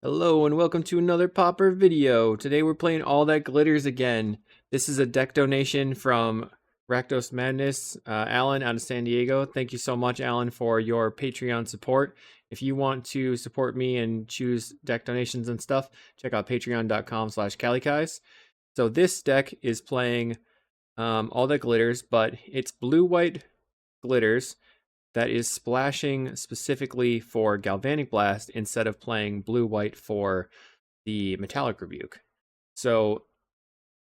Hello and welcome to another Pauper video. Today we're playing All That Glitters again. This is a deck donation from Rakdos Madness, Alan out of San Diego. Thank you so much, Alan, for your Patreon support. If you want to support me and choose deck donations and stuff, check out patreon.com/kalikaiz. So this deck is playing All That Glitters, but it's blue-white glitters that is splashing specifically for Galvanic Blast instead of playing blue-white for the Metallic Rebuke. So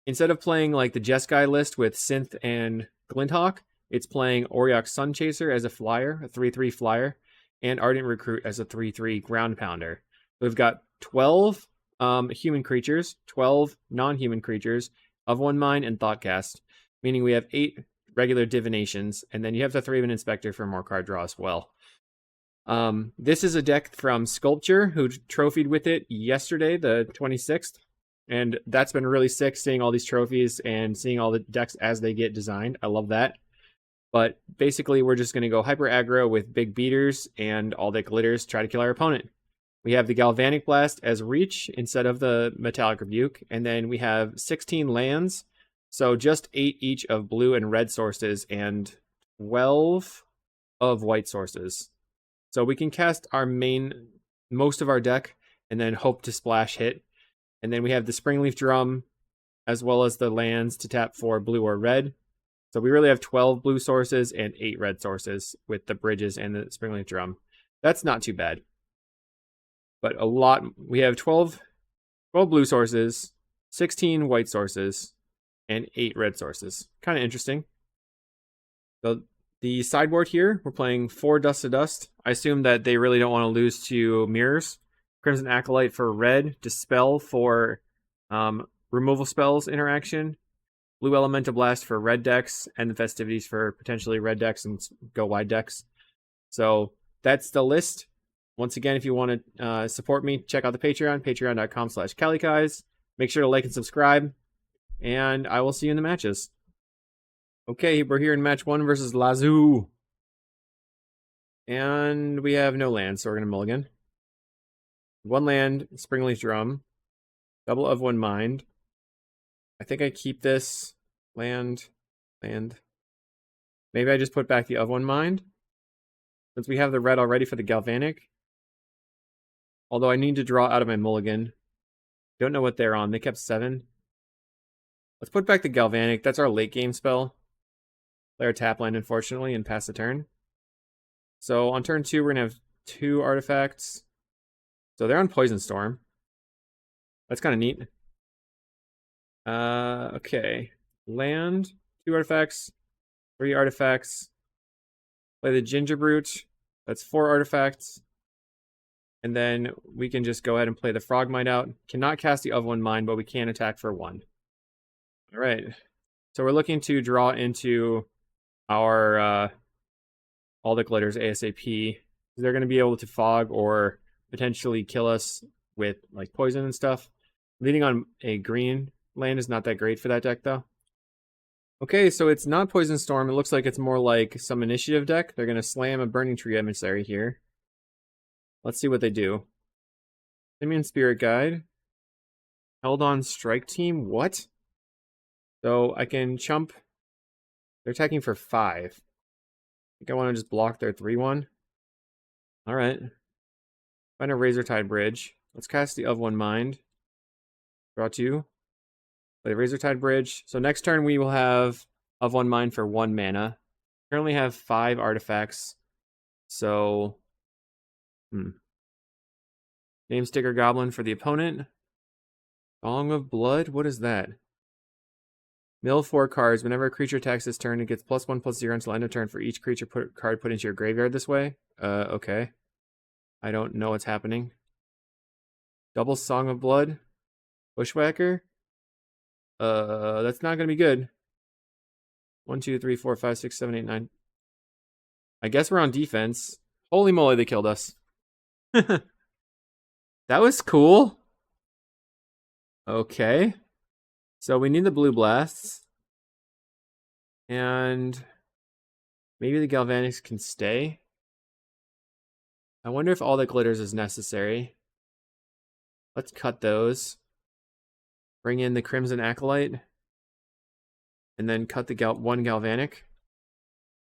instead of playing like the Jeskai list with Synth and Glinthawk, it's playing Auriok Sunchaser as a flyer, a 3/3 flyer, and Ardent Recruit as a 3/3 ground pounder. We've got 12 human creatures, 12 non-human creatures, of one mind and Thoughtcast, meaning we have 8 regular divinations, and then you have the 3-man inspector for more card draw as well. This is a deck from Sculpture, who trophied with it yesterday, the 26th, and that's been really sick, seeing all these trophies and seeing all the decks as they get designed. I love that. But basically, we're just going to go hyper aggro with big beaters and All That Glitters, try to kill our opponent. We have the Galvanic Blast as reach instead of the Metallic Rebuke, and then we have 16 lands. So just 8 each of blue and red sources and 12 of white sources. So we can cast most of our deck and then hope to splash hit. And then we have the Springleaf Drum as well as the lands to tap for blue or red. So we really have 12 blue sources and 8 red sources with the bridges and the Springleaf Drum. That's not too bad. But we have 12 blue sources, 16 white sources, and 8 red sources. Kind of interesting. So the sideboard here, we're playing 4 Dust to Dust. I assume that they really don't want to lose to mirrors. Crimson Acolyte for red, Dispel for removal spells interaction, Blue Elemental Blast for red decks, and the Festivities for potentially red decks and go wide decks. So that's the list. Once again, if you want to support me, check out the Patreon, patreon.com/kalikaiz. Make sure to like and subscribe. And I will see you in the matches. Okay, we're here in match 1 versus Lazoo. And we have no land, so we're going to mulligan. 1 land, Springleaf Drum. Double of 1 mind. I think I keep this land. Maybe I just put back the of 1 mind. Since we have the red already for the Galvanic. Although I need to draw out of my mulligan. Don't know what they're on. They kept 7. Let's put back the Galvanic. That's our late game spell. Play our tap land, unfortunately, and pass the turn. So on turn 2, we're going to have 2 artifacts. So they're on Poison Storm. That's kind of neat. Okay. Land, 2 artifacts, 3 artifacts. Play the Ginger Brute. That's 4 artifacts. And then we can just go ahead and play the Frogmite out. Cannot cast the of 1 mind, but we can attack for 1. All right, so we're looking to draw into our All That Glitters ASAP. They're going to be able to fog or potentially kill us with like poison and stuff. Leading on a green land is not that great for that deck though. Okay, so it's not Poison Storm. It looks like it's more like some initiative deck. They're going to slam a Burning Tree Emissary here. Let's see what they do. Simian Spirit Guide. Held on Strike Team. What? So I can chump. They're attacking for 5. I think I want to just block their 3/1. All right. Find a Razortide Bridge. Let's cast the of 1 mind. Draw 2. Play Razortide Bridge. So next turn we will have of 1 mind for 1 mana. Currently have 5 artifacts. So, Name Sticker Goblin for the opponent. Song of Blood. What is that? Mill 4 cards. Whenever a creature attacks this turn, it gets +1/+0 until end of turn for each creature card put into your graveyard this way. Okay. I don't know what's happening. Double Song of Blood. Bushwhacker. That's not gonna be good. 1, 2, 3, 4, 5, 6, 7, 8, 9. I guess we're on defense. Holy moly, they killed us. That was cool. Okay. So we need the blue blasts. And maybe the Galvanics can stay. I wonder if All That Glitters is necessary. Let's cut those. Bring in the Crimson Acolyte. And then cut the one Galvanic.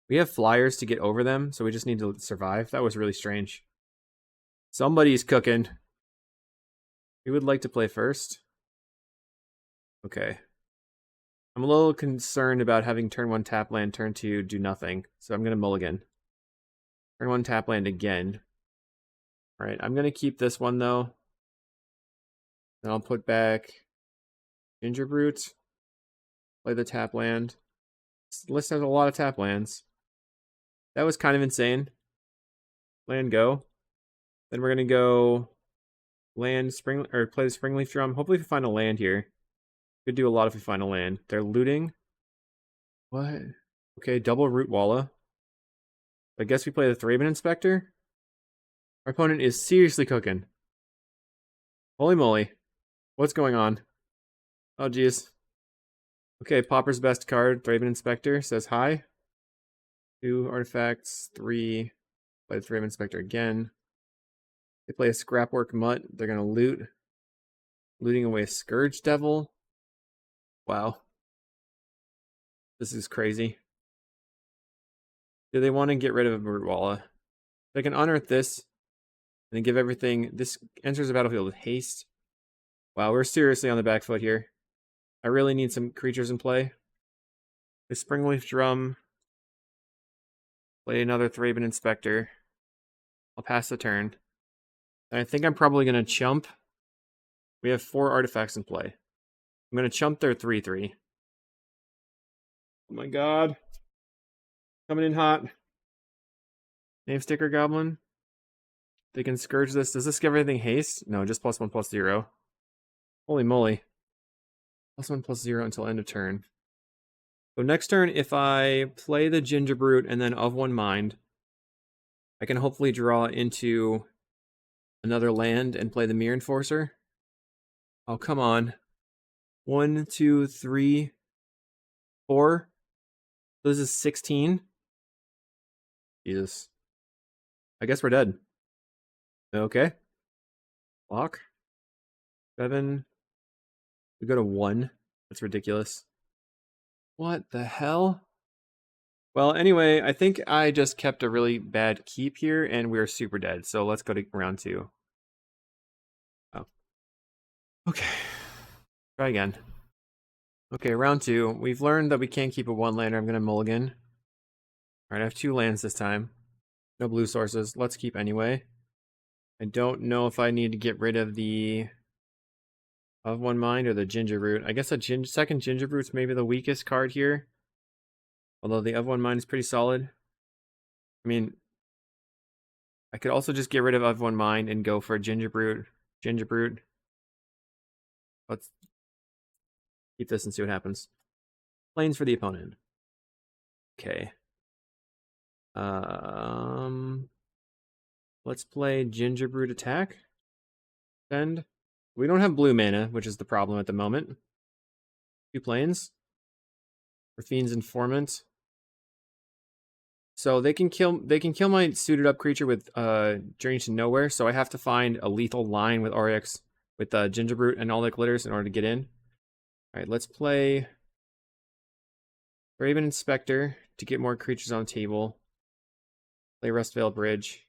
We have flyers to get over them, so we just need to survive. That was really strange. Somebody's cooking. We would like to play first. Okay. I'm a little concerned about having turn 1 tap land, turn 2 do nothing. So I'm going to mulligan. Turn 1 tap land again. Alright, I'm going to keep this one though. Then I'll put back Gingerbrute. Play the tap land. This list has a lot of tap lands. That was kind of insane. Land go. Then we're going to go land spring or play the Springleaf Drum. Hopefully we find a land here. Could do a lot if we find a land. They're looting. What? Okay, double Root Walla. I guess we play the Thraben Inspector. Our opponent is seriously cooking. Holy moly. What's going on? Oh, geez. Okay, Pauper's best card, Thraben Inspector, says hi. 2 artifacts, 3. Play the Thraben Inspector again. They play a Scrapwork Mutt. They're going to loot. Looting away a Scourge Devil. Wow. This is crazy. Do they want to get rid of Root Walla? They can unearth this and then give everything. This enters the battlefield with haste. Wow, we're seriously on the back foot here. I really need some creatures in play. The Springleaf Drum. Play another Thraben Inspector. I'll pass the turn. And I think I'm probably going to chump. We have 4 artifacts in play. I'm going to chump their 3/3. Oh my god. Coming in hot. Name Sticker Goblin. They can Scourge this. Does this give everything haste? No, just +1/+0. Holy moly. +1/+0 until end of turn. So next turn, if I play the Gingerbrute and then of 1 mind, I can hopefully draw into another land and play the Mirror Enforcer. Oh, come on. 1, 2, 3, 4. So this is 16. Jesus. I guess we're dead. Okay. Block. 7. We go to 1. That's ridiculous. What the hell? Well, anyway, I think I just kept a really bad keep here, and we're super dead. So let's go to round 2. Oh. Okay. Try again. Okay, round 2. We've learned that we can't keep a 1-lander. I'm going to mulligan. Alright, I have 2 lands this time. No blue sources. Let's keep anyway. I don't know if I need to get rid of the of 1 mind or the Gingerbrute. I guess a second Gingerbrute's maybe the weakest card here. Although the of 1 mind is pretty solid. I mean, I could also just get rid of 1 mind and go for a Gingerbrute. Let's keep this and see what happens. Planes for the opponent. Okay. Let's play Gingerbrute attack. Send. We don't have blue mana, which is the problem at the moment. 2 planes. For Fiend's Informant. So they can kill my suited up creature with Journey to Nowhere, so I have to find a lethal line with RX with Gingerbrute and all that glitters in order to get in. Alright, let's play Thraben Inspector to get more creatures on the table. Play Rustvale Bridge.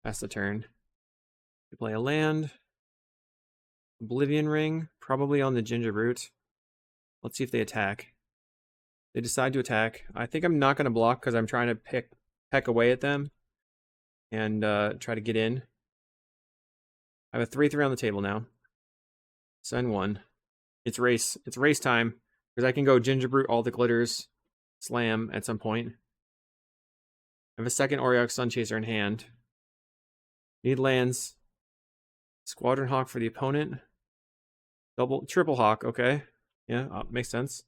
Pass the turn. We play a land. Oblivion Ring, probably on the Gingerbrute. Let's see if they attack. They decide to attack. I think I'm not going to block because I'm trying to peck away at them and try to get in. I have a 3/3 on the table now. Send 1. It's race. It's race time because I can go Gingerbrute, all the glitters, slam at some point. I have a second Aureox Sunchaser in hand. Need lands. Squadron Hawk for the opponent. Triple Hawk, okay. Yeah, makes sense.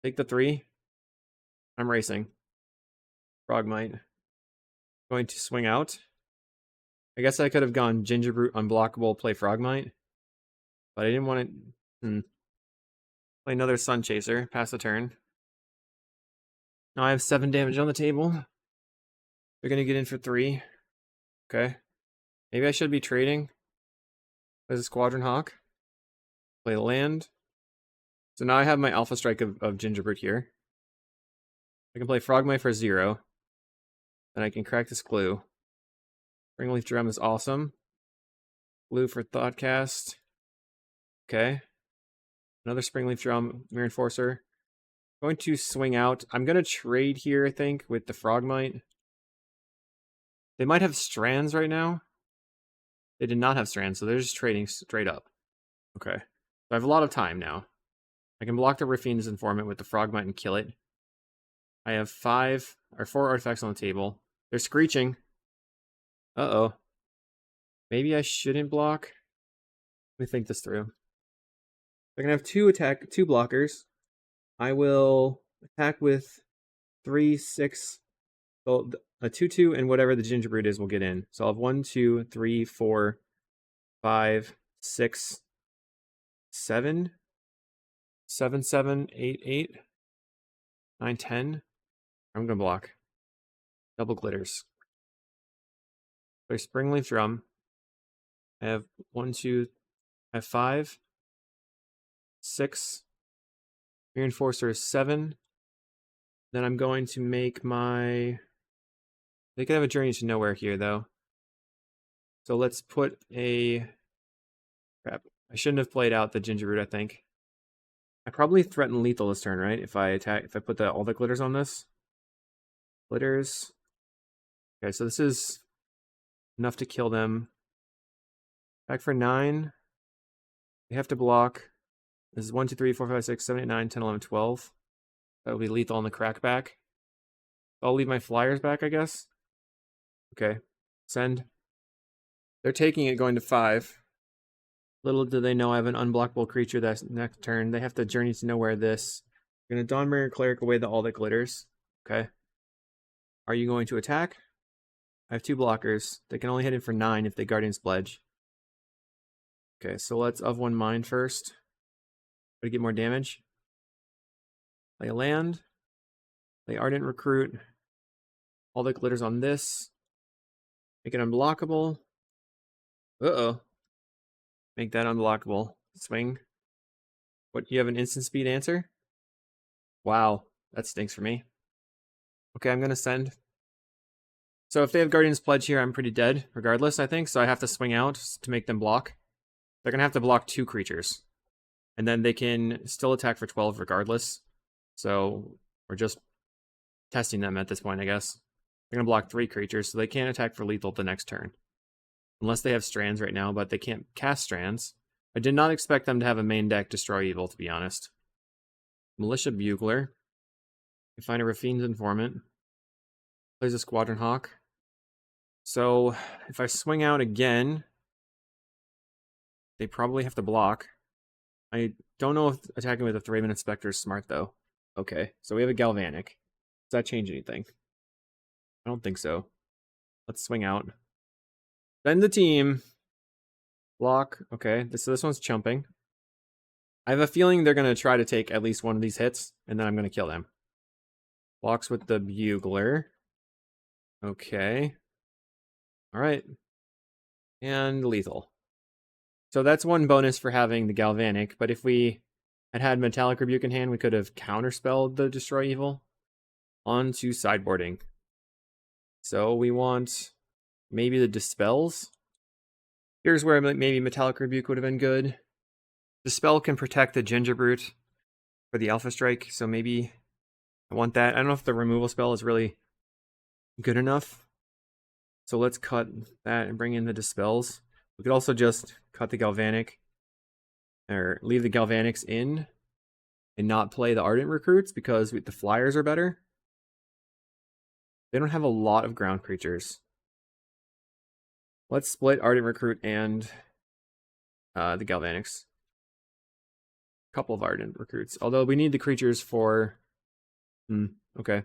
Take the 3. I'm racing. Frogmite. Going to swing out. I guess I could have gone Gingerbrute unblockable, play Frogmite. But I didn't want to... Play another Sunchaser, pass the turn. Now I have 7 damage on the table. They're going to get in for 3. Okay. Maybe I should be trading. There's a Squadron Hawk. Play land. So now I have my Alpha Strike of Gingerbread here. I can play Frogmite for 0. Then I can crack this Glue. Springleaf Drum is awesome. Blue for Thoughtcast. Okay. Another Springleaf Drum, Mirror Enforcer. Going to swing out. I'm going to trade here, I think, with the Frogmite. They might have Strands right now. They did not have Strands, so they're just trading straight up. Okay. So I have a lot of time now. I can block the Raffine's Informant with the Frogmite and kill it. I have 4 artifacts on the table. They're screeching. Uh-oh. Maybe I shouldn't block. Let me think this through. They're going to have 2 blockers. I will attack with 3, 6, so a 2/2, and whatever the Gingerbread is will get in. So I'll have 1, 2, 3, 4, 5, 6, 7, 7, 7, 8, 8, 9, 10. I'm going to block. Double glitters. Play Springleaf Drum. I have 1, 2, I have 5, 6. Mirror Enforcer is 7. Then I'm going to make my... They could have a Journey to Nowhere here, though. So let's put a... Crap. I shouldn't have played out the Gingerbread, I think. I probably threaten lethal this turn, right? If I put all the glitters on this. Glitters. Okay, so this is enough to kill them. Back for 9. They have to block. This is 1, 2, 3, 4, 5, 6, 7, 8, 9, 10, 11, 12. That will be lethal on the crackback. I'll leave my flyers back, I guess. Okay. Send. They're taking it going to 5. Little do they know I have an unblockable creature that's next turn. They have to Journey to Nowhere this. You're going to Dawnbringer Cleric away all that glitters. Okay. Are you going to attack? I have 2 blockers. They can only hit in for 9 if they Guardian's Pledge. Okay, so let's of 1 mine first. To get more damage. Play a land. Play Ardent Recruit. All the glitters on this. Make it unblockable. Uh-oh. Make that unblockable. Swing. What, you have an instant speed answer? Wow, that stinks for me. Okay, I'm gonna send. So if they have Guardian's Pledge here, I'm pretty dead, regardless, I think. So I have to swing out to make them block. They're gonna have to block 2 creatures. And then they can still attack for 12 regardless. So we're just testing them at this point, I guess. They're going to block 3 creatures, so they can't attack for lethal the next turn. Unless they have Strands right now, but they can't cast Strands. I did not expect them to have a main deck Destroy Evil, to be honest. Militia Bugler. You find a Raffine's Informant. Plays a Squadron Hawk. So if I swing out again, they probably have to block. I don't know if attacking with a Thraben Inspector is smart, though. Okay, so we have a Galvanic. Does that change anything? I don't think so. Let's swing out. Send the team. Block. Okay, so this one's chumping. I have a feeling they're going to try to take at least one of these hits, and then I'm going to kill them. Blocks with the Bugler. Okay. Alright. And lethal. So that's 1 bonus for having the Galvanic, but if we had Metallic Rebuke in hand, we could have counterspelled the Destroy Evil onto sideboarding. So we want maybe the Dispels. Here's where maybe Metallic Rebuke would have been good. Dispel can protect the Gingerbread for the Alpha Strike, so maybe I want that. I don't know if the removal spell is really good enough. So let's cut that and bring in the Dispels. We could also just cut the Galvanic, or leave the Galvanics in, and not play the Ardent Recruits because the Flyers are better. They don't have a lot of ground creatures. Let's split Ardent Recruit and the Galvanics. A couple of Ardent Recruits, although we need the creatures for... okay.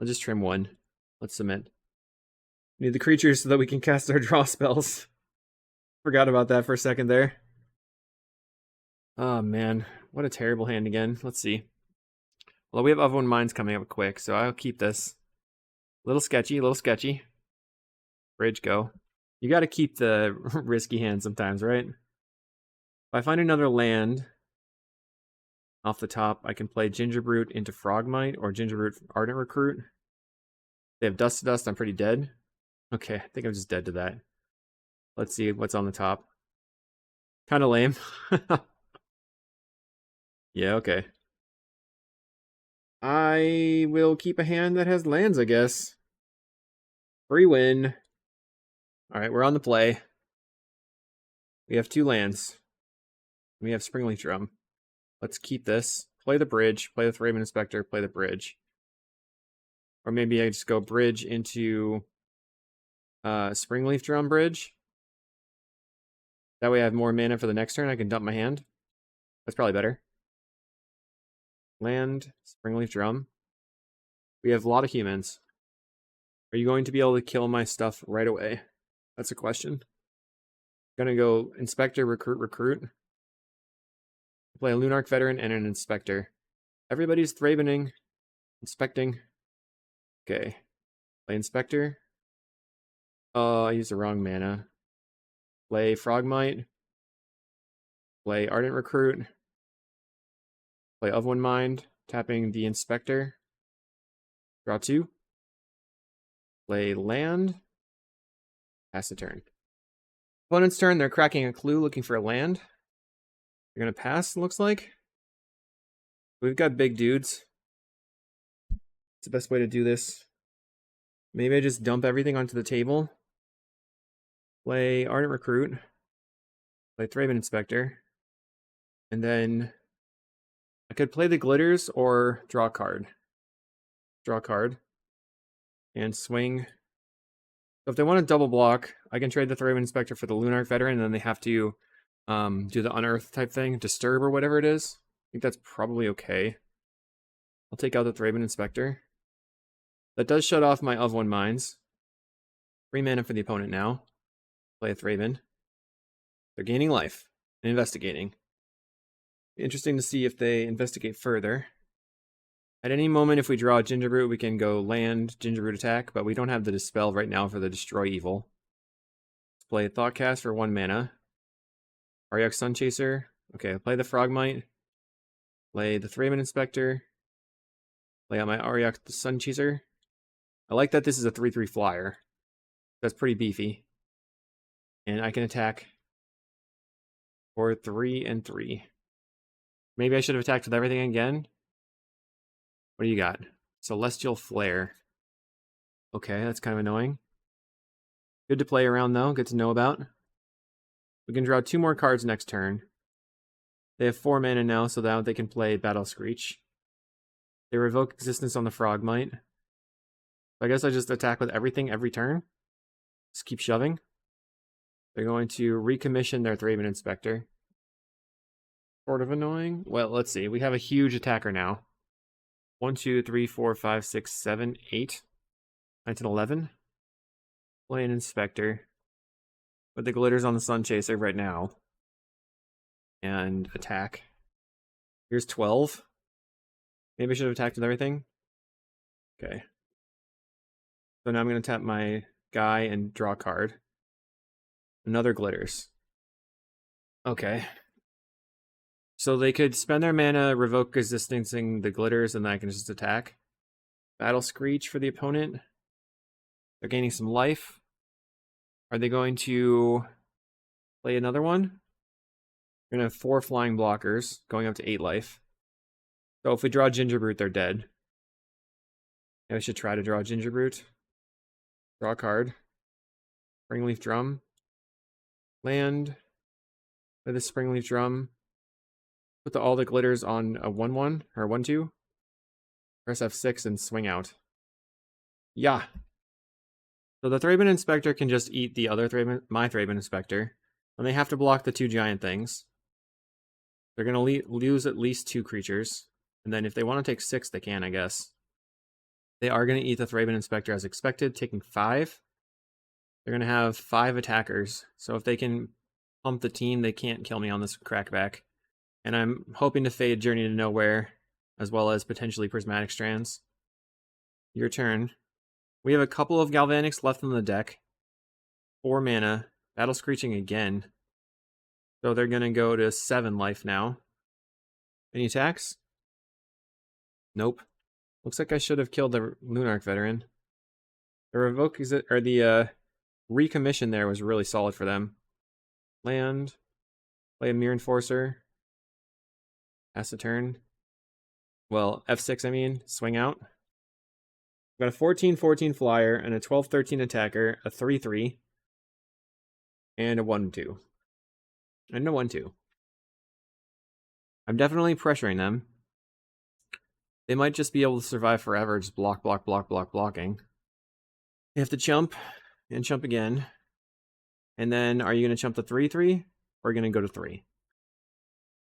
I'll just trim 1. Let's submit. We need the creatures so that we can cast our draw spells. Forgot about that for a second there. Oh man, what a terrible hand again. Let's see. Well, we have Of One Minds coming up quick, so I'll keep this. A little sketchy, a little sketchy. Bridge go. You got to keep the risky hand sometimes, right? If I find another land off the top, I can play Gingerbrute into Frogmite or Gingerbrute Ardent Recruit. They have Dust to Dust, I'm pretty dead. Okay, I think I'm just dead to that. Let's see what's on the top. Kind of lame. Yeah, okay. I will keep a hand that has lands, I guess. Free win. Alright, we're on the play. We have 2 lands. We have Springleaf Drum. Let's keep this. Play the bridge, play with Raven Inspector, play the bridge. Or maybe I just go bridge into Springleaf Drum bridge. That way I have more mana for the next turn. I can dump my hand. That's probably better. Land, Springleaf Drum. We have a lot of humans. Are you going to be able to kill my stuff right away? That's a question. Gonna go Inspector, Recruit. Play a Lunarch Veteran and an Inspector. Everybody's Thrabening. Inspecting. Okay. Play Inspector. Oh, I used the wrong mana. Play Frogmite. Play Ardent Recruit. Play Of One Mind, tapping the Inspector. Draw 2. Play land. Pass the turn. Opponent's turn, they're cracking a clue, looking for a land. They're gonna pass, looks like. We've got big dudes. It's the best way to do this. Maybe I just dump everything onto the table. Play Ardent Recruit. Play Thraben Inspector. And then I could play the Glitters or draw a card. Draw a card. And swing. So if they want to double block, I can trade the Thraben Inspector for the Lunarch Veteran, and then they have to do the Unearth type thing, Disturb or whatever it is. I think that's probably okay. I'll take out the Thraben Inspector. That does shut off my Of One Minds. 3 mana for the opponent now. Play a Thraben. They're gaining life and investigating. Interesting to see if they investigate further. At any moment, if we draw a Gingerbrute, we can go land, Gingerbrute attack, but we don't have the Dispel right now for the Destroy Evil. Let's play Thoughtcast for 1 mana. Auriok Sunchaser. Okay, play the Frogmite. Play the Thraben Inspector. Play out my Auriok the Sunchaser. I like that this is a 3/3 flyer. That's pretty beefy. And I can attack for 3 and 3. Maybe I should have attacked with everything again. What do you got? Celestial Flare. Okay, that's kind of annoying. Good to play around though, good to know about. We can draw 2 more cards next turn. They have 4 mana now, so that they can play Battle Screech. They revoke existence on the Frogmite. I guess I just attack with everything every turn. Just keep shoving. They're going to recommission their Thraben Inspector. Sort of annoying. Well, let's see. We have a huge attacker now. 1, 2, 3, 4, 5, 6, 7, 8, 9, 10, 11. Play an Inspector. Put the Glitters on the Sunchaser right now. And attack. Here's 12. Maybe I should have attacked with everything. Okay. So now I'm going to tap my guy and draw a card. Another Glitters. Okay. So they could spend their mana, revoke resistancing the Glitters, and then I can just attack. Battle Screech for the opponent. They're gaining some life. Are they going to play another one? We're going to have 4 flying blockers, going up to 8 life. So if we draw Gingerbrute, they're dead. Maybe I should try to draw Gingerbrute. Draw a card. Springleaf Drum. Land. Play the Springleaf Drum. Put all the Glitters on a 1/1 or 1/2. Press F6 and swing out. Yeah. So the Thraben Inspector can just eat the other Thraben, my Thraben Inspector, and they have to block the 2 giant things. They're going to lose at least 2 creatures, and then if they want to take 6, they can, I guess. They are going to eat the Thraben Inspector as expected, taking 5. They're going to have 5 attackers, so if they can pump the team, they can't kill me on this crackback. And I'm hoping to fade Journey to Nowhere, as well as potentially Prismatic Strands. Your turn. We have a couple of Galvanics left in the deck. 4 mana. Battle Screeching again. So they're going to go to 7 life now. Any attacks? Nope. Looks like I should have killed the Lunarch Veteran. The revoke is it, or the recommission there was really solid for them. Land. Play a Mirror Enforcer. Pass a turn. Well, F6 I mean. Swing out. Got a 14/14 flyer and a 12/13 attacker, a 3/3, and a 1/2. And a 1/2. I'm definitely pressuring them. They might just be able to survive forever, just blocking. You have to chump and chump again. And then are you going to chump the 3/3 or are you going to go to 3?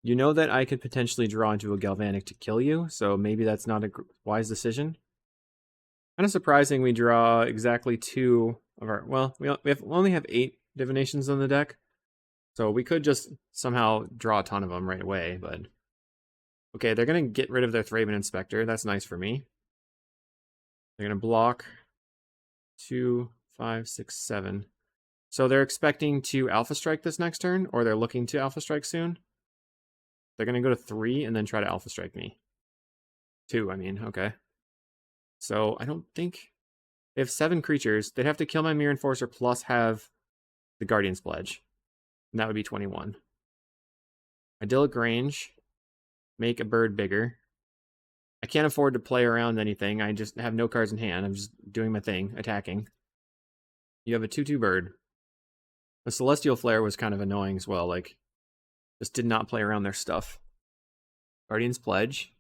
You know that I could potentially draw into a Galvanic to kill you, so maybe that's not a wise decision. Kind of surprising we draw exactly 2 of our... Well, we only have 8 divinations on the deck, so we could just somehow draw a ton of them right away, but... Okay, they're going to get rid of their Thraben Inspector. That's nice for me. They're going to block 2, 5, 6, 7. So they're expecting to Alpha Strike this next turn, or they're looking to Alpha Strike soon. They're going to go to 3 and then try to Alpha Strike me. 2, I mean, okay. So I don't think... They have 7 creatures. They'd have to kill my Mirror Enforcer plus have the Guardian's Pledge. And that would be 21. Idyllic Range. Make a bird bigger. I can't afford to play around anything. I just have no cards in hand. I'm just doing my thing, attacking. You have a 2/2 bird. The Celestial Flare was kind of annoying as well. Like, just did not play around their stuff. Guardian's Pledge.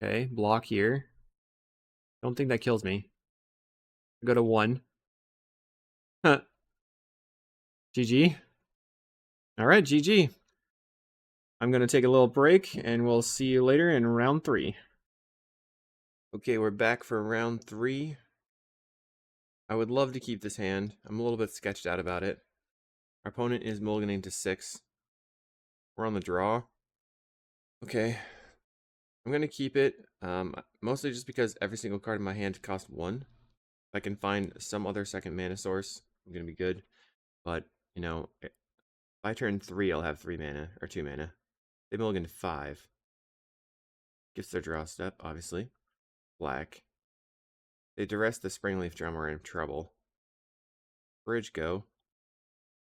Okay, block here. Don't think that kills me. Go to 1. Huh. GG. Alright, GG. I'm going to take a little break, and we'll see you later in round 3. Okay, we're back for round 3. I would love to keep this hand. I'm a little bit sketched out about it. Our opponent is mulliganing to 6. We're on the draw. Okay. I'm going to keep it, mostly just because every single card in my hand costs 1. If I can find some other second mana source, I'm going to be good. But, you know, if I turn 3, I'll have 3 mana, or 2 mana. They mulligan to 5. Gets their draw step, obviously. Black. They duress the Springleaf Drum, we're in trouble. Bridge go.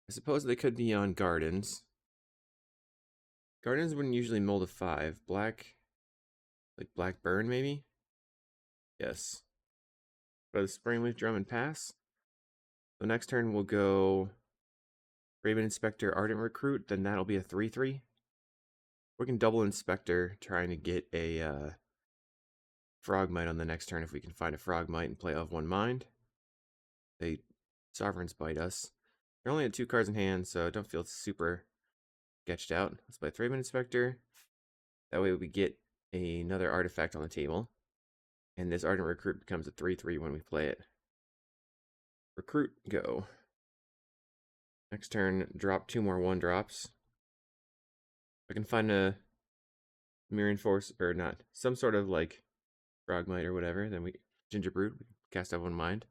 I suppose they could be on Gardens. Gardens wouldn't usually mull to 5. Black, like Black Burn maybe? Yes. But the Springleaf Drum and pass. The next turn we'll go Raven Inspector, Ardent Recruit, then that'll be a 3/3. We can double Inspector, trying to get a Frogmite on the next turn if we can find a Frogmite and play of one mind. They Sovereigns bite us. They're only at 2 cards in hand, so don't feel super sketched out. Let's play Thraben Inspector. That way we get another artifact on the table. And this Ardent Recruit becomes a 3/3 when we play it. Recruit, go. Next turn, drop 2 more 1-drops. I can find a Mirror Enforce, or not, some sort of like Frogmite or whatever, then we Gingerbrute, cast out one mind.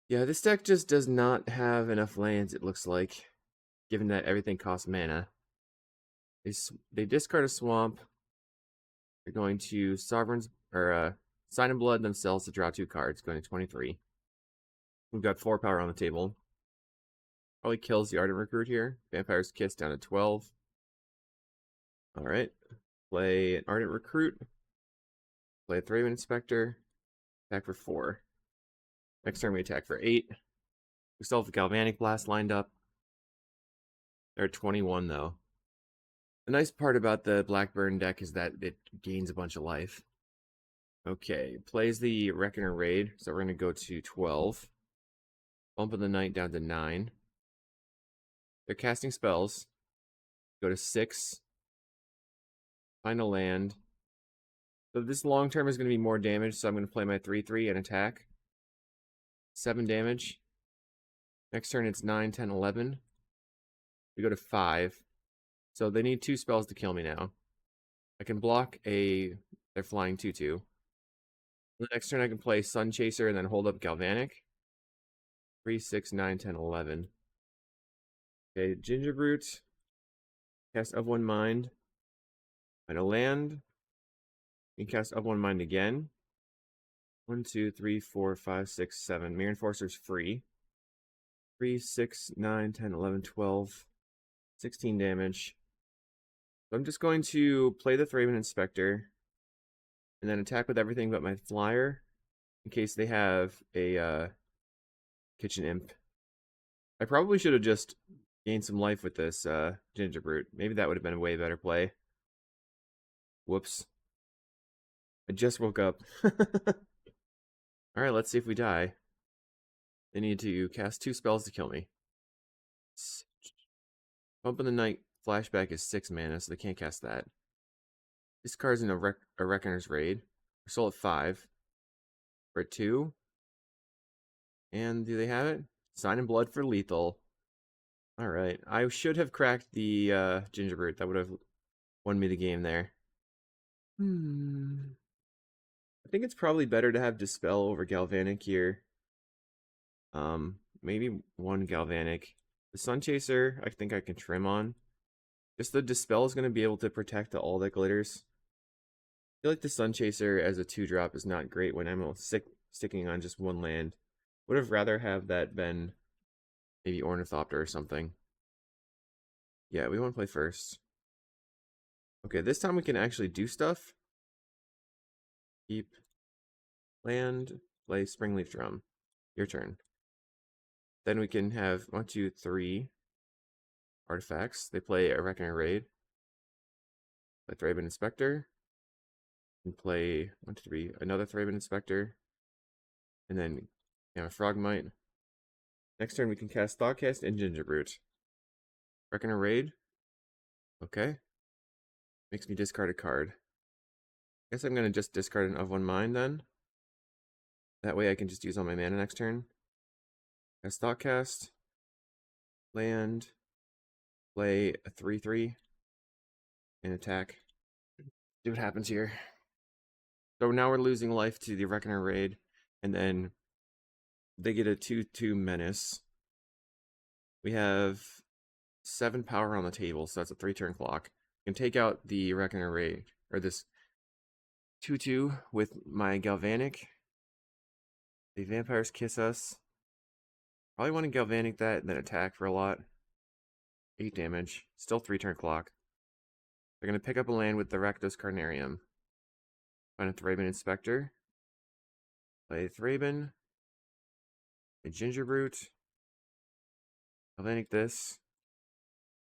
Yeah, this deck just does not have enough lands, it looks like, given that everything costs mana. They discard a swamp. They're going to Sovereigns, or Sign in Blood themselves to draw 2 cards, going to 23. We've got 4 power on the table. Probably kills the Ardent Recruit here. Vampire's Kiss down to 12. Alright. Play an Ardent Recruit. Play a Thraben Inspector. Attack for 4. Next turn we attack for 8. We still have the Galvanic Blast lined up. They're at 21 though. The nice part about the Blackburn deck is that it gains a bunch of life. Okay, plays the Reckoner Raid, so we're going to go to 12. Bump of the Night down to 9. They're casting spells. Go to 6. Find a land. So this long term is going to be more damage, so I'm going to play my 3/3 and attack. 7 damage. Next turn it's 9, 10, 11. We go to 5. So they need 2 spells to kill me now. I can block they're flying 2/2. The next turn I can play Sun Chaser and then hold up Galvanic. 3, 6, 9, 10, 11. Okay, Gingerbrute. Cast of one mind. And a land. You can cast of one mind again. 1, 2, 3, 4, 5, 6, 7. Mirror Enforcer's free. 3, 6, 9, 10, 11, 12. 16 damage. So I'm just going to play the Thraben Inspector. And then attack with everything but my flyer. In case they have a Kitchen Imp. I probably should have just gained some life with this Gingerbrute. Maybe that would have been a way better play. Whoops. I just woke up. Alright, let's see if we die. They need to cast 2 spells to kill me. Bump in the Night flashback is 6 mana, so they can't cast that. This card's in a Reckoner's Raid. Soul at 5. For 2. And do they have it? Sign in Blood for lethal. Alright, I should have cracked the Gingerbrute. That would have won me the game there. I think it's probably better to have Dispel over Galvanic here. Maybe 1 Galvanic. The Sun Chaser, I think I can trim on. Just the Dispel is going to be able to protect all that glitters. I feel like the Sun Chaser as a 2-drop is not great when I'm sticking on just 1 land. Would have rather have that been maybe Ornithopter or something. Yeah, we want to play first. Okay, this time we can actually do stuff. Keep. Land. Play Springleaf Drum. Your turn. Then we can have 1, 2, 3 artifacts. They play a Reckoner Raid. Play Thraben Inspector. And play 1, 2, 3 another Thraben Inspector. And then a Frogmite. Next turn we can cast Thoughtcast and Gingerbrute. Reckoner Raid. Okay. Makes me discard a card. Guess I'm gonna just discard an of one mind then. That way I can just use all my mana next turn. Cast Thoughtcast. Land. Play a 3/3. And attack. See what happens here. So now we're losing life to the Reckoner Raid. And then they get a 2/2 menace. We have 7 power on the table, so that's a 3-turn clock. I can take out the Reckoner Raid, or this 2/2 with my Galvanic. The Vampires Kiss Us. Probably want to Galvanic that and then attack for a lot. 8 damage. Still 3-turn clock. They're going to pick up a land with the Rakdos Carnarium. Find a Thraben Inspector. Play Thraben. A Gingerbrute. Galvanic this.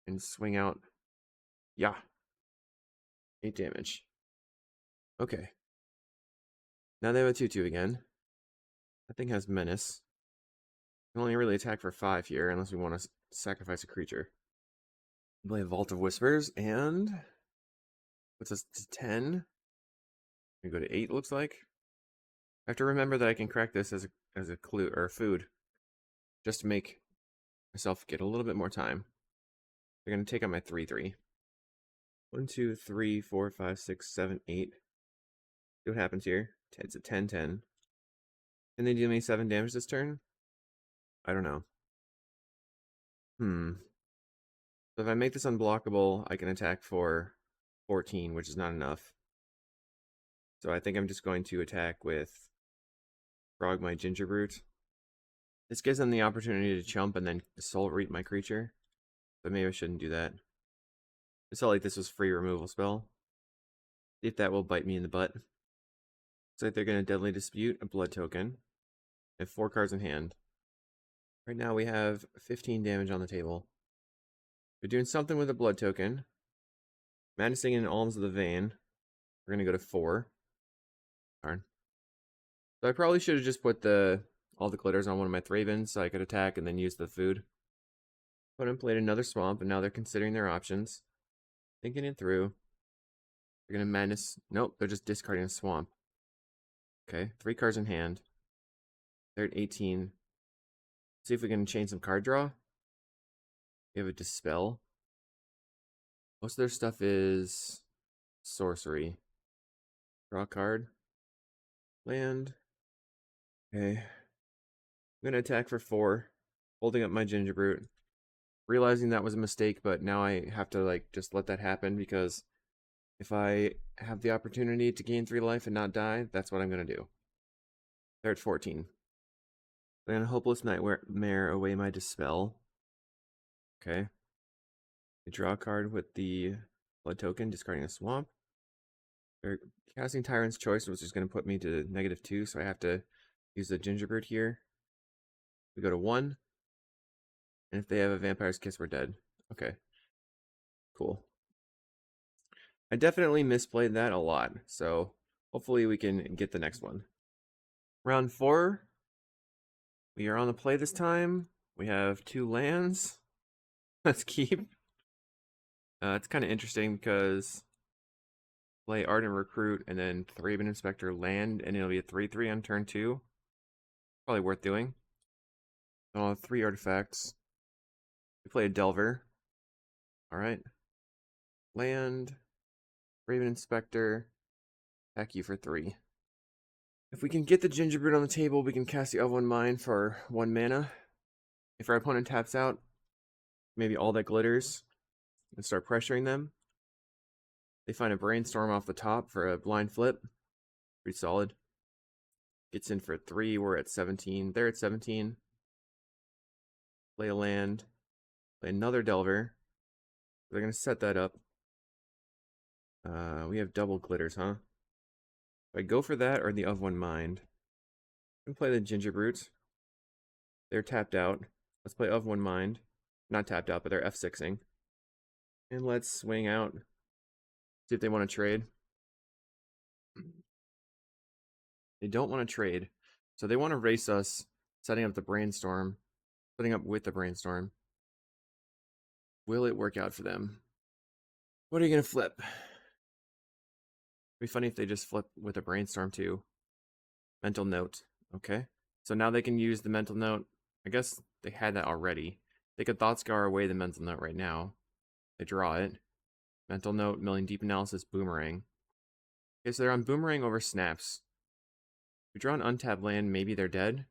And swing out. Yeah. 8 damage. Okay. Now they have a 2/2 again. That thing has Menace. You can only really attack for 5 here unless we want to sacrifice a creature. Play a Vault of Whispers and puts us to 10. We go to 8, looks like. I have to remember that I can crack this as a clue or food, just to make myself get a little bit more time. They're gonna take out my 3/3. 1, 2, 3, 4, 5, 6, 7, 8. See what happens here. It's a 10/10. Can they deal me 7 damage this turn? I don't know. So if I make this unblockable, I can attack for 14, which is not enough. So I think I'm just going to attack with Frogmite Gingerbrute. This gives them the opportunity to chump and then Soul Reap my creature. But maybe I shouldn't do that. It felt like this was free removal spell. See if that will bite me in the butt. Looks like they're going to Deadly Dispute, a blood token. I have 4 cards in hand. Right now we have 15 damage on the table. They're doing something with a blood token. Madnessing in Alms of the Vein. We're going to go to 4. Darn. So I probably should have just put all the glitters on one of my Thravens so I could attack and then use the food. Opponent played another swamp and now they're considering their options. Thinking it through. They're going to Madness. Nope, they're just discarding a swamp. Okay, 3 cards in hand. They're at 18. See if we can change some card draw. We have a Dispel. Most of their stuff is sorcery. Draw a card. Land. Okay. I'm going to attack for 4, holding up my Gingerbrute. Realizing that was a mistake, but now I have to like just let that happen, because if I have the opportunity to gain 3 life and not die, that's what I'm going to do. They're at 14. I'm going to Hopeless Nightmare away my Dispel. Okay. I draw a card with the blood token, discarding a swamp. They're casting Tyrant's Choice, which is going to put me to -2, so I have to use the Gingerbread here. We go to 1. And if they have a Vampire's Kiss, we're dead. Okay. Cool. I definitely misplayed that a lot, so hopefully we can get the next one. Round 4. We are on the play this time. We have 2 lands. Let's keep. It's kind of interesting because play Ardent Recruit and then Thraben Inspector land, and it'll be a 3/3 on turn 2. Probably worth doing. I'll have 3 artifacts. We play a Delver. Alright. Land. Thraben Inspector. Attack you for 3. If we can get the Gingerbread on the table, we can cast the Elven Mind for 1 mana. If our opponent taps out, maybe All That Glitters, and start pressuring them. They find a Brainstorm off the top for a blind flip. Pretty solid. Gets in for 3. We're at 17. They're at 17. Play a land. Play another Delver. They're going to set that up. We have double glitters, huh? If I go for that or the of one mind, I can play the Gingerbrute. They're tapped out. Let's play of one mind. Not tapped out, but they're F6ing. And let's swing out. See if they want to trade. They don't want to trade. So they want to race us, setting up the Brainstorm. Setting up with the Brainstorm. Will it work out for them? What are you going to flip? It'd be funny if they just flip with a Brainstorm too. Mental Note. Okay. So now they can use the Mental Note. I guess they had that already. They could Thoughtscour away the Mental Note right now. They draw it. Mental Note, Milling Deep Analysis, Boomerang. Okay, so they're on Boomerang over Snaps. We draw an untapped land, maybe they're dead.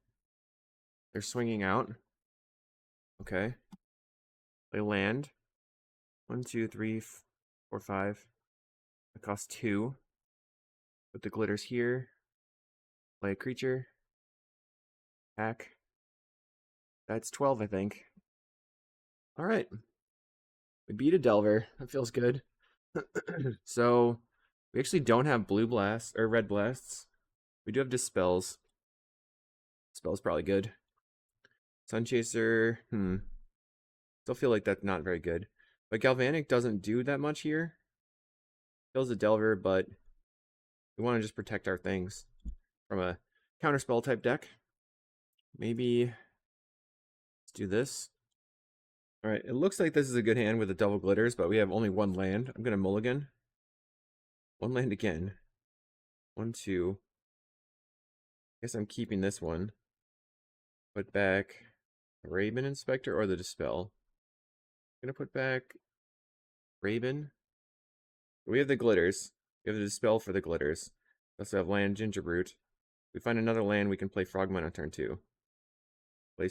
They're swinging out. Okay. They land. 1, 2, 3, 4, 5. It costs 2. Put the glitters here. Play a creature. Attack. That's 12, I think. Alright. We beat a Delver. That feels good. So, we actually don't have blue blasts, or red blasts. We do have Dispels. Dispel's probably good. Sunchaser, still feel like that's not very good. But Galvanic doesn't do that much here. Kills a Delver, but we want to just protect our things from a counterspell type deck. Maybe let's do this. Alright, it looks like this is a good hand with the double glitters, but we have only 1 land. I'm going to mulligan. 1 land again. 1, 2. I guess I'm keeping this one. Put back Raven Inspector or the Dispel. I'm going to put back Raven. We have the glitters. We have the Dispel for the glitters. We also have land Gingerbrute. If we find another land, we can play Frogmite on turn 2. Play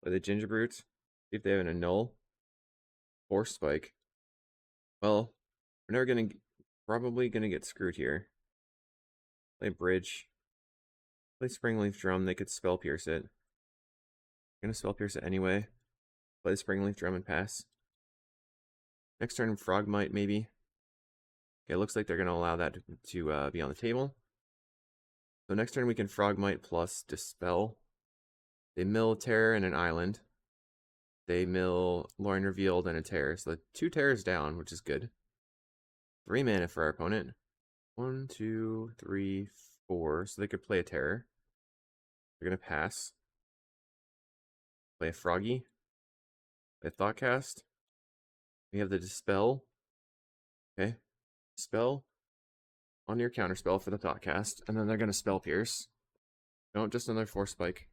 the Gingerbrute. See if they have an Annul. Force Spike. Well, we're never gonna probably gonna get screwed here. Play Bridge. Play Springleaf Drum. They could Spell Pierce it. I'm gonna Spell Pierce it anyway. Play the Springleaf Drum and pass. Next turn, Frogmite maybe. Okay, it looks like they're gonna allow that to be on the table. So next turn we can Frogmite plus Dispel. They mill Terror and an Island. They mill Lorin Revealed and a Terror. So 2 Terrors down, which is good. 3 mana for our opponent. 1, 2, 3, 4. So they could play a Terror. They're going to pass. Play a Froggy. Play a Thoughtcast. We have the Dispel. Okay. Dispel on your counterspell for the Thoughtcast. And then they're going to Spell Pierce. No, just another Force Spike.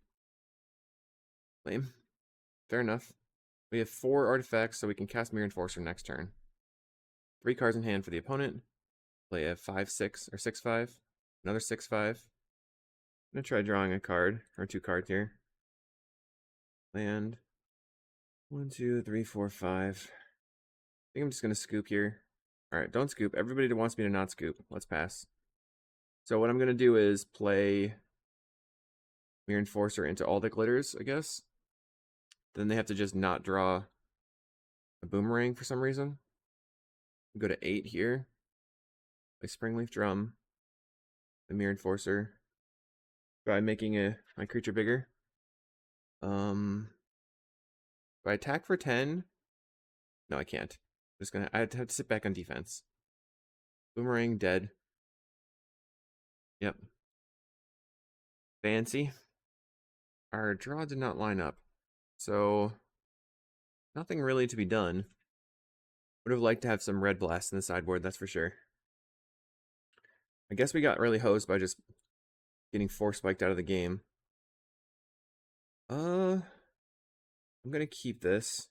Lame. Fair enough. We have 4 artifacts, so we can cast Mirror Enforcer next turn. 3 cards in hand for the opponent. Play a 5/6 or 6/5. Another 6/5. gonna try drawing a card, or 2 cards here. Land. 1, 2, 3, 4, 5. I think I'm just gonna scoop here. Alright, don't scoop. Everybody that wants me to not scoop. Let's pass. So what I'm gonna do is play Mere Enforcer into all the glitters, I guess. Then they have to just not draw a boomerang for some reason. Go to 8 here. Play Springleaf Drum. The Mere Enforcer. Try making my creature bigger. Do I attack for 10? No, I can't. I have to sit back on defense. Boomerang dead. Yep. Fancy. Our draw did not line up. So nothing really to be done. Would have liked to have some red blast in the sideboard, that's for sure. I guess we got really hosed by just getting 4 spiked out of the game. I'm gonna keep this.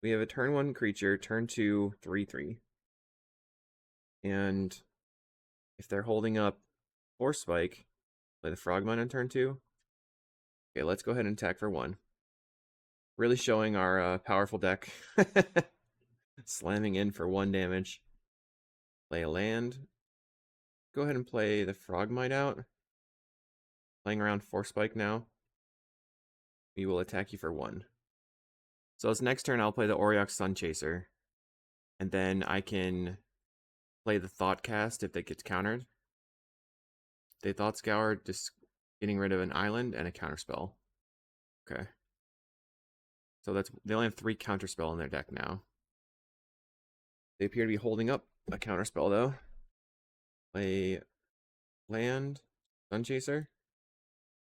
We have a turn 1 creature, turn 2, 3/3. And if they're holding up 4 spike, play the Frogmine on turn 2. Okay, let's go ahead and attack for 1. Really showing our powerful deck. Slamming in for 1 damage. Play a land. Go ahead and play the Frogmite out. Playing around 4 spike now. We will attack you for 1. So this next turn I'll play the Auriok Sunchaser. And then I can play the Thoughtcast if that gets countered. They Thought Scour, just getting rid of an island and a counterspell. Okay. So they only have 3 counterspell in their deck now. They appear to be holding up a counterspell though. Play land, Sunchaser.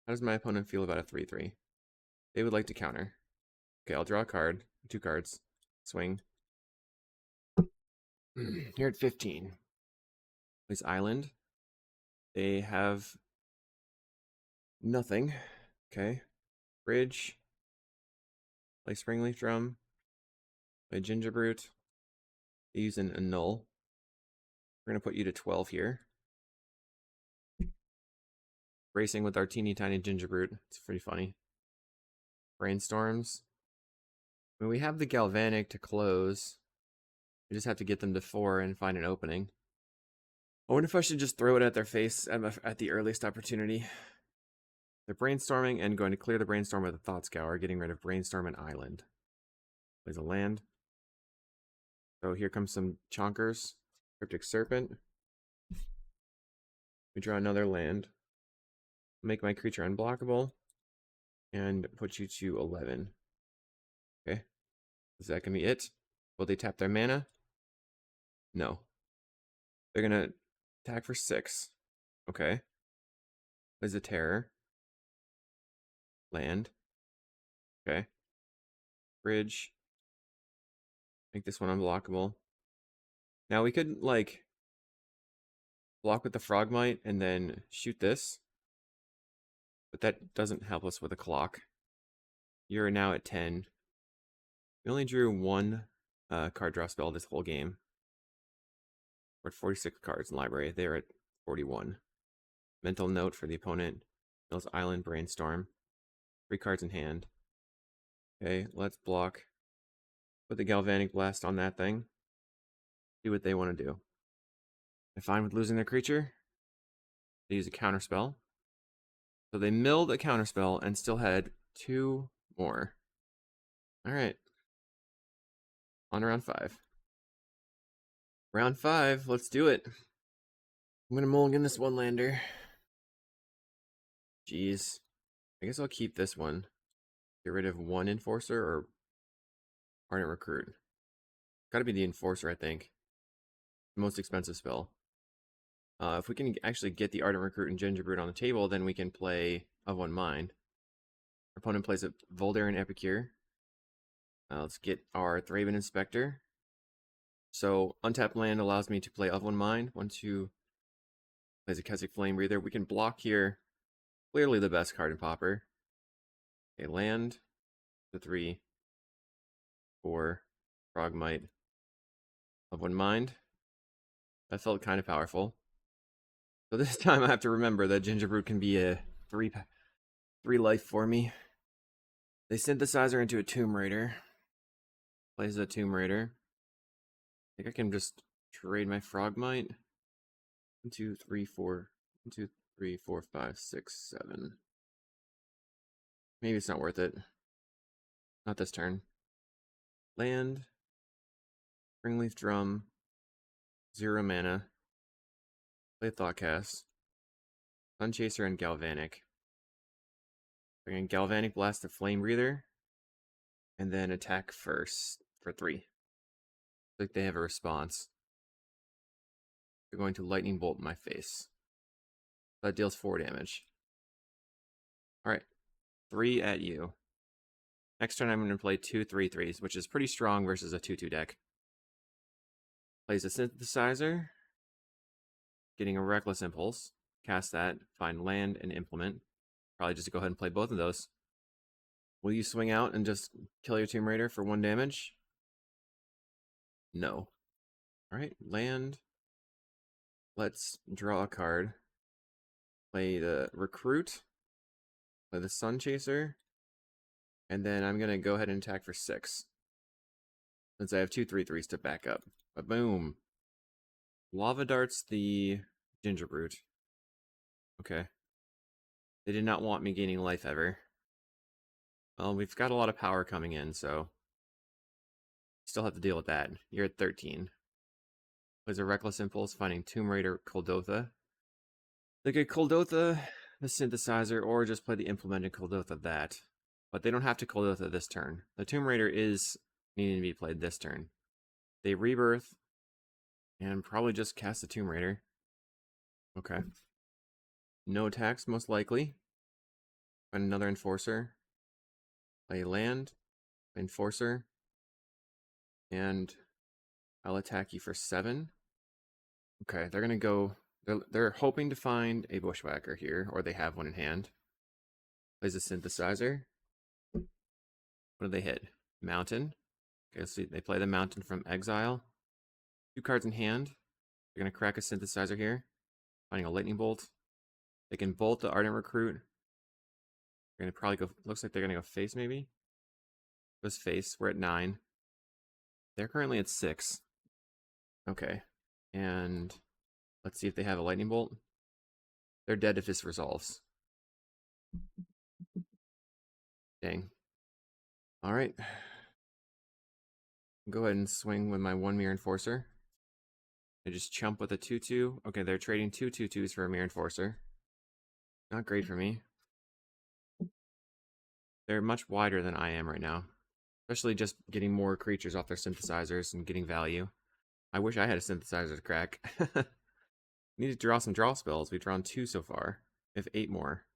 How does my opponent feel about a 3/3? They would like to counter. Okay, I'll draw a card. 2 cards. Swing. Here at 15. Plays island. They have nothing. Okay. Bridge. Play Springleaf Drum. Play Gingerbrute. They use an annul. We're going to put you to 12 here. Racing with our teeny tiny Gingerbrute. It's pretty funny. Brainstorms. When we have the Galvanic to close, we just have to get them to 4 and find an opening. I wonder if I should just throw it at their face at the earliest opportunity. They're brainstorming and going to clear the brainstorm with a Thought Scour, getting rid of Brainstorm and Island. Plays a land. So here comes some chonkers. Cryptic Serpent. We draw another land. Make my creature unblockable. And put you to 11. Okay. Is that going to be it? Will they tap their mana? No. They're going to attack for 6. Okay. There's a Terror. Land. Okay. Bridge. Make this one unblockable. Now we could, like, block with the Frogmite and then shoot this. But that doesn't help us with a clock. You're now at 10. We only drew 1 card draw spell this whole game. We're at 46 cards in library. They're at 41. Mental note for the opponent. Mills Island Brainstorm. 3 cards in hand. Okay, let's block. Put the Galvanic Blast on that thing. See what they want to do. They're fine with losing their creature. They use a counterspell. So they milled a counterspell and still had 2 more. Alright. On to round 5. Round 5, let's do it. I'm gonna mulligan this 1-lander. Jeez. I guess I'll keep this one. Get rid of 1 Enforcer or Ardent Recruit. Gotta be the Enforcer, I think. The most expensive spell. If we can actually get the Ardent Recruit and Gingerbrute on the table, then we can play Of One Mind. Our opponent plays a Voldaren Epicure. Let's get our Thraben Inspector. So, untapped land allows me to play Of One Mind. 1, 2, plays a Keswick Flame Breather. We can block here. Clearly the best card in Pauper. Okay, land. The 3, 4, Frogmite. Of One Mind. That felt kind of powerful. So this time I have to remember that Gingerbread can be a three life for me. They synthesize her into a Tomb Raider. Plays a Tomb Raider. I think I can just trade my Frogmite. 1, 2, 3, 4. 1, 2, 3, 4, 5, 6, 7. Maybe it's not worth it. Not this turn. Land. Springleaf Drum. 0 mana. Play Thoughtcast. Sunchaser and Galvanic. We're going to Galvanic Blast the Flame Breather. And then attack first for 3. Like they have a response. They're going to Lightning Bolt in my face. That deals 4 damage. Alright. 3 at you. Next turn I'm going to play 2 3/3s, which is pretty strong versus a 2/2 deck. Plays a Synthesizer. Getting a Reckless Impulse. Cast that. Find land and implement. Probably just go ahead and play both of those. Will you swing out and just kill your Tomb Raider for 1 damage? No. Alright, land. Let's draw a card. Play the Recruit. Play the Sunchaser. And then I'm going to go ahead and attack for 6. Since I have 2 3/3s to back up. But boom. Lava Darts the Gingerbread. Okay. They did not want me gaining life ever. Well, we've got a lot of power coming in, so still have to deal with that. You're at 13. Plays a Reckless Impulse, finding Tomb Raider Kuldotha. They could Kuldotha the Synthesizer, or just play the implemented Kuldotha that. But they don't have to Kuldotha this turn. The Tomb Raider is needing to be played this turn. They Rebirth, and probably just cast the Tomb Raider. Okay. No attacks, most likely. Find another Enforcer. Play land, Enforcer, and I'll attack you for 7. Okay, they're gonna go. They're hoping to find a Bushwhacker here, or they have one in hand. Plays a Synthesizer. What do they hit? Mountain. Okay, so they play the Mountain from Exile. 2 cards in hand. They're gonna crack a Synthesizer here, finding a Lightning Bolt. They can bolt the Ardent Recruit. They're gonna probably go. Looks like they're gonna go face maybe. Goes face. We're at 9. They're currently at 6. Okay, and let's see if they have a Lightning Bolt. They're dead if this resolves. Dang. Alright. Go ahead and swing with my 1 Mirror Enforcer. I just chump with a 2/2. Okay, they're trading 2 2/2s for a Mirror Enforcer. Not great for me. They're much wider than I am right now. Especially just getting more creatures off their synthesizers and getting value. I wish I had a synthesizer to crack. Need to draw some draw spells. We've drawn 2 so far. We have 8 more.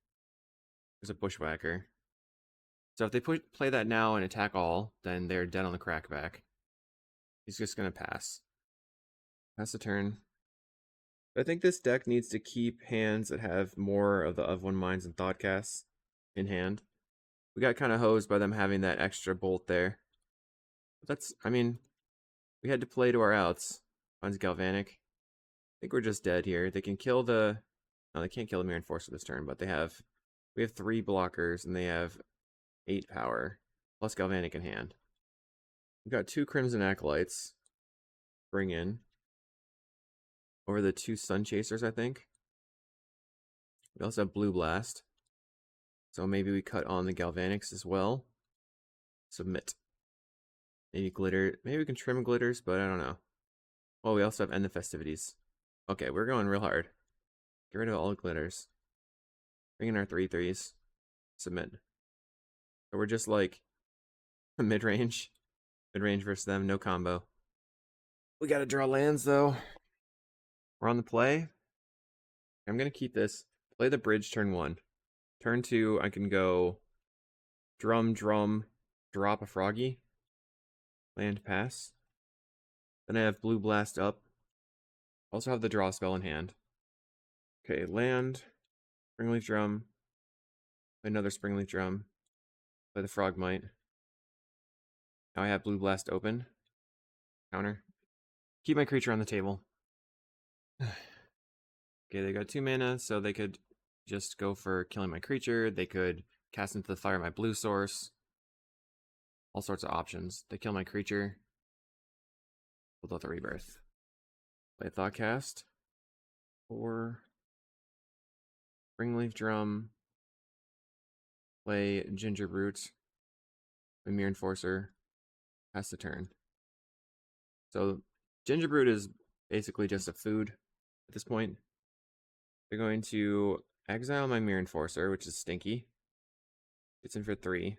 There's a Bushwhacker. So if they play that now and attack all, then they're dead on the crackback. He's just going to pass. Pass the turn. I think this deck needs to keep hands that have more of the Of One Minds and Thoughtcasts in hand. We got kind of hosed by them having that extra bolt there. But that's, I mean, we had to play to our outs. Finds Galvanic. I think we're just dead here. They can kill the... No, they can't kill the Mirror Enforcer this turn, but we have 3 blockers, and they have 8 power, plus Galvanic in hand. We've got 2 Crimson Acolytes. Bring in. Over the 2 Sunchasers, I think. We also have Blue Blast. So maybe we cut on the Galvanics as well. Submit. Maybe glitter. Maybe we can trim glitters, but I don't know. Oh, we also have End the Festivities. Okay, we're going real hard. Get rid of all the glitters. Bring in our 3/3s. Submit. So we're just like mid-range. Mid-range versus them, no combo. We gotta draw lands though. We're on the play. I'm gonna keep this. Play the bridge turn 1. Turn 2, I can go drum, drop a Froggy. Land pass. Then I have Blue Blast up. Also have the draw spell in hand. Okay, land. Springleaf Drum. Play another Springleaf Drum. Play the Frogmite. Now I have Blue Blast open. Counter. Keep my creature on the table. Okay, they got 2 mana, so they could just go for killing my creature. They could cast into the fire my blue source. All sorts of options. They kill my creature. Kuldotha Rebirth. Play Thoughtcast. Or Springleaf Drum. Play Gingerbrute. Mirror Enforcer. Pass the turn. So Gingerbrute is basically just a food at this point. They're going to exile my Mirror Enforcer, which is stinky. It's in for 3.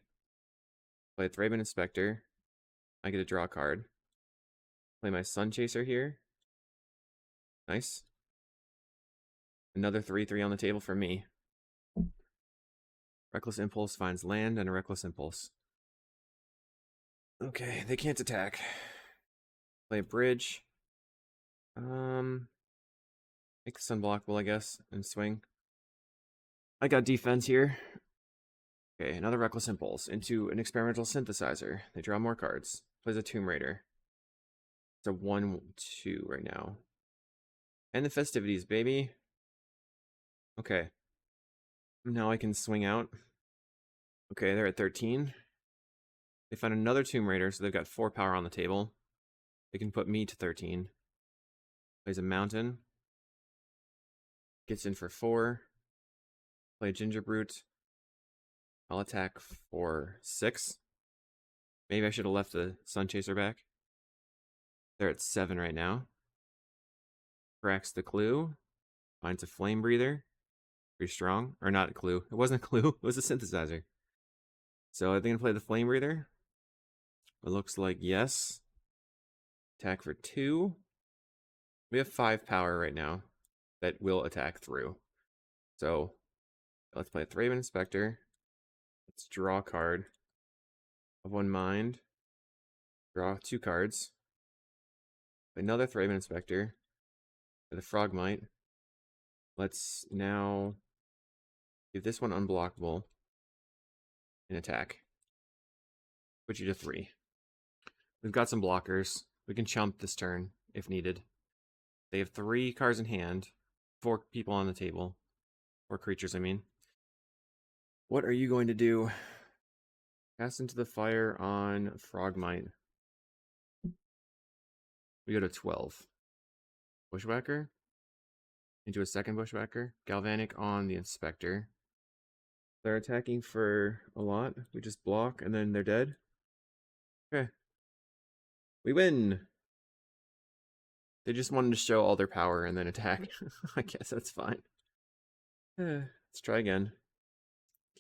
Play Thraben Inspector. I get to draw a card. Play my Sun Chaser here. Nice. Another 3/3 on the table for me. Reckless Impulse finds land and a Reckless Impulse. Okay, they can't attack. Play a Bridge. Make this unblockable, I guess, and swing. I got defense here. Okay, another Reckless Impulse into an Experimental Synthesizer. They draw more cards. Plays a Tomb Raider. It's a 1/2 right now. And the festivities, baby. Okay. Now I can swing out. Okay, they're at 13. They found another Tomb Raider, so they've got 4 power on the table. They can put me to 13. Plays a Mountain. Gets in for 4. Play Gingerbrute. I'll attack for 6. Maybe I should have left the Sun Chaser back. They're at 7 right now. Cracks the Clue. Finds a Flame Breather. Pretty strong. Or not a Clue. It wasn't a Clue. It was a Synthesizer. So I think I'm going to play the Flame Breather. It looks like yes. Attack for 2. We have 5 power right now that will attack through. So let's play a Thraben Inspector. Let's draw a card of 1 mind. Draw 2 cards. Another Thraben Inspector for the Frogmite. Let's now give this one unblockable and attack. Put you to 3. We've got some blockers. We can chump this turn if needed. They have 3 cards in hand. 4 people on the table. 4 creatures, I mean. What are you going to do? Cast into the fire on Frogmite. We go to 12. Bushwhacker. Into a second Bushwhacker. Galvanic on the Inspector. They're attacking for a lot. We just block and then they're dead. Okay. We win! They just wanted to show all their power and then attack. I guess that's fine. Let's try again.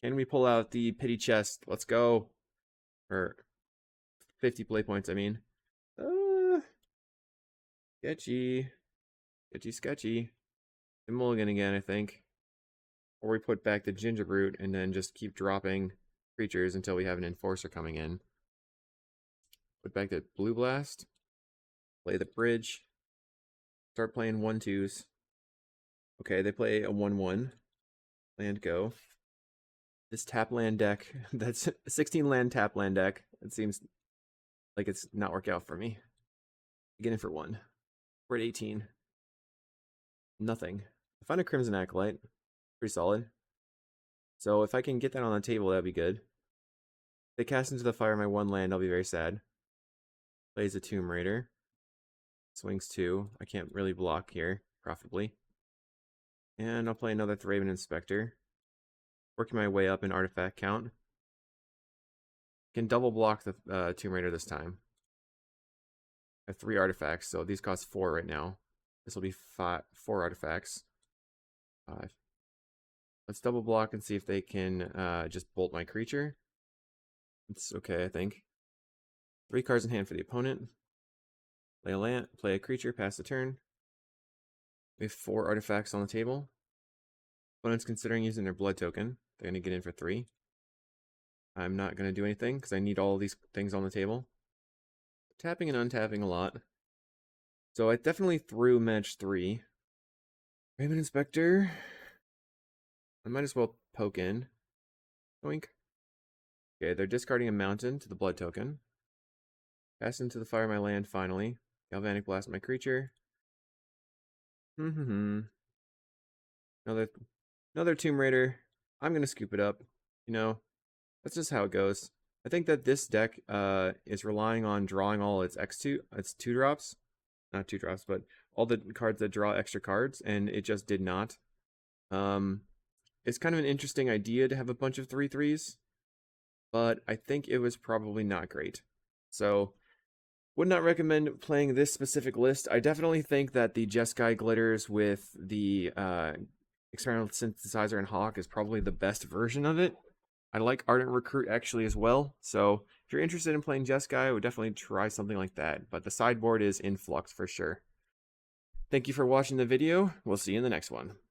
Can we pull out the pity chest? Let's go. Or 50 play points, I mean. Sketchy. Sketchy. The mulligan again, I think. Or we put back the Gingerbrute and then just keep dropping creatures until we have an Enforcer coming in. Put back the Blue Blast. Play the Bridge. Start playing 1/2s. Okay, they play a 1/1. Land go. This tap land deck, that's a 16 land tap land deck. It seems like it's not working out for me. Get in for 1. We're at 18. Nothing. I find a Crimson Acolyte. Pretty solid. So if I can get that on the table, that'd be good. If they cast into the fire my 1 land, I'll be very sad. Plays a Tomb Raider. Swings 2. I can't really block here, profitably. And I'll play another Thraben Inspector. Working my way up in artifact count. Can double block the Tomb Raider this time. I have 3 artifacts, so these cost 4 right now. This will be 4 artifacts. 5. Let's double block and see if they can just bolt my creature. It's okay, I think. 3 cards in hand for the opponent. Play a land, play a creature, pass the turn. We have 4 artifacts on the table. Opponent's considering using their blood token. They're going to get in for 3. I'm not going to do anything because I need all these things on the table. Tapping and untapping a lot. So I definitely threw match 3. Raven Inspector. I might as well poke in. Oink. Okay, they're discarding a mountain to the blood token. Pass into the fire my land finally. Galvanic Blast my creature. Another Tomb Raider. I'm gonna scoop it up. You know, that's just how it goes. I think that this deck is relying on drawing all its its 2-drops. Not 2-drops, but all the cards that draw extra cards, and it just did not. It's kind of an interesting idea to have a bunch of 3/3s, but I think it was probably not great. So, would not recommend playing this specific list. I definitely think that the Jeskai Glitters with the Experimental Synthesizer and Hawk is probably the best version of it. I like Ardent Recruit actually as well, so if you're interested in playing Jeskai, I would definitely try something like that, but the sideboard is in flux for sure. Thank you for watching the video. We'll see you in the next one.